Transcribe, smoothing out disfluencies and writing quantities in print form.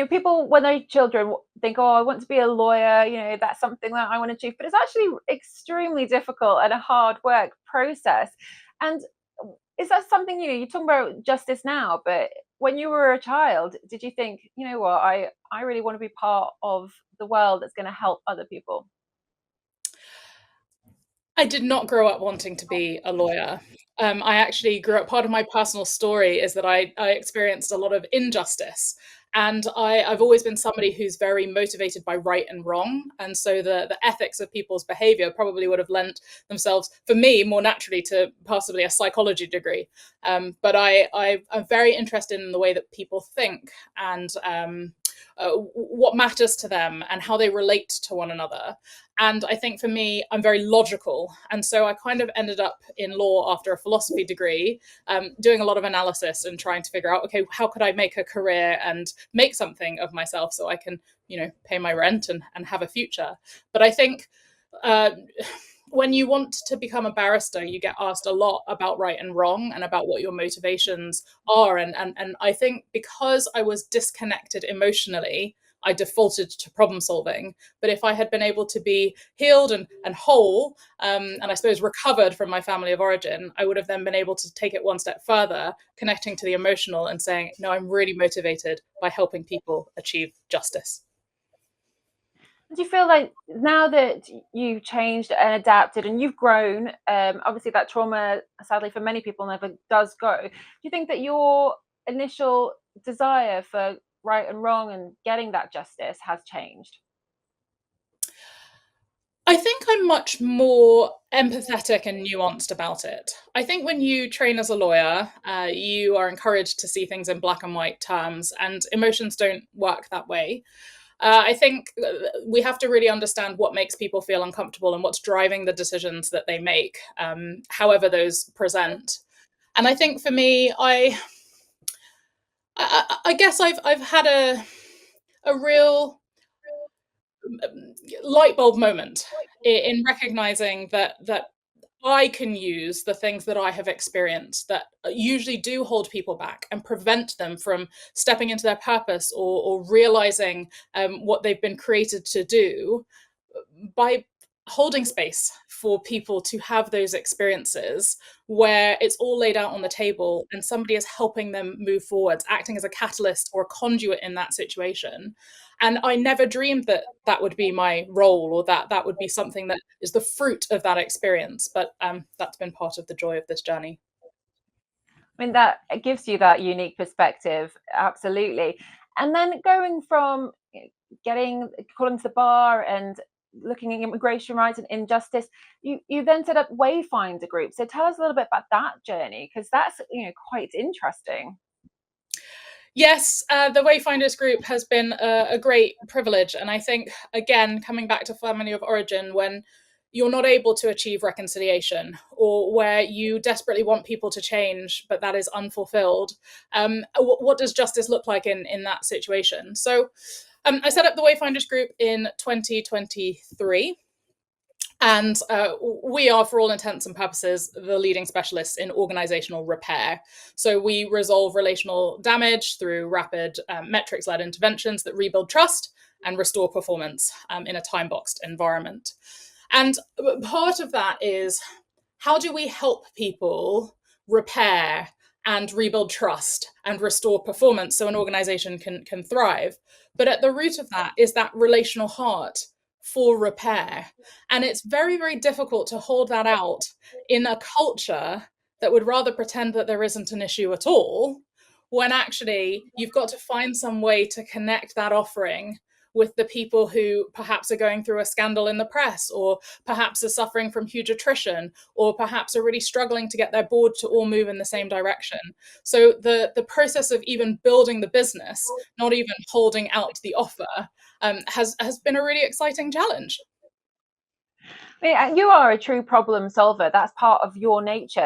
people when they're children think, oh, I want to be a lawyer, that's something that I want to achieve, but it's actually extremely difficult and a hard work process. And is that something, you're talking about justice now, but when you were a child, did you think, what, I really want to be part of the world that's going to help other people? I did not grow up wanting to be a lawyer. I actually grew up, part of my personal story is that I experienced a lot of injustice. And I've always been somebody who's very motivated by right and wrong. And so the ethics of people's behavior probably would have lent themselves, for me, more naturally to possibly a psychology degree. But I'm very interested in the way that people think and what matters to them and how they relate to one another. And I think for me, I'm very logical. And so I kind of ended up in law after a philosophy degree, doing a lot of analysis and trying to figure out, okay, how could I make a career and make something of myself so I can, pay my rent and have a future. But I think when you want to become a barrister, you get asked a lot about right and wrong and about what your motivations are. And I think because I was disconnected emotionally, I defaulted to problem solving. But if I had been able to be healed and whole, and I suppose recovered from my family of origin, I would have then been able to take it one step further, connecting to the emotional and saying, no, I'm really motivated by helping people achieve justice. Do you feel like now that you've changed and adapted and you've grown, obviously that trauma, sadly for many people, never does go. Do you think that your initial desire for right and wrong and getting that justice has changed? I think I'm much more empathetic and nuanced about it. I think when you train as a lawyer, you are encouraged to see things in black and white terms, and emotions don't work that way. I think we have to really understand what makes people feel uncomfortable and what's driving the decisions that they make, however those present. And I think for me, I guess I've had a real light bulb moment in recognizing that I can use the things that I have experienced that usually do hold people back and prevent them from stepping into their purpose or realizing what they've been created to do by holding space for people to have those experiences where it's all laid out on the table and somebody is helping them move forwards, acting as a catalyst or a conduit in that situation. And I never dreamed that that would be my role or that that would be something that is the fruit of that experience. But that's been part of the joy of this journey. I mean, that gives you that unique perspective, absolutely. And then going from getting calling to the bar and looking at immigration rights and injustice, you then set up Wayfinder Group. So tell us a little bit about that journey, because that's quite interesting. Yes, the Wayfinders group has been a great privilege. And I think, again, coming back to family of origin, when you're not able to achieve reconciliation or where you desperately want people to change, but that is unfulfilled, what does justice look like in that situation? So I set up the Wayfinders group in 2023. And we are, for all intents and purposes, the leading specialists in organizational repair. So we resolve relational damage through rapid metrics led interventions that rebuild trust and restore performance in a time boxed environment. And part of that is how do we help people repair and rebuild trust and restore performance so an organization can thrive? But at the root of that is that relational heart for repair. And it's very, very difficult to hold that out in a culture that would rather pretend that there isn't an issue at all, when actually you've got to find some way to connect that offering with the people who perhaps are going through a scandal in the press, or perhaps are suffering from huge attrition, or perhaps are really struggling to get their board to all move in the same direction. So the process of even building the business, not even holding out the offer, has been a really exciting challenge. I mean, you are a true problem solver. That's part of your nature.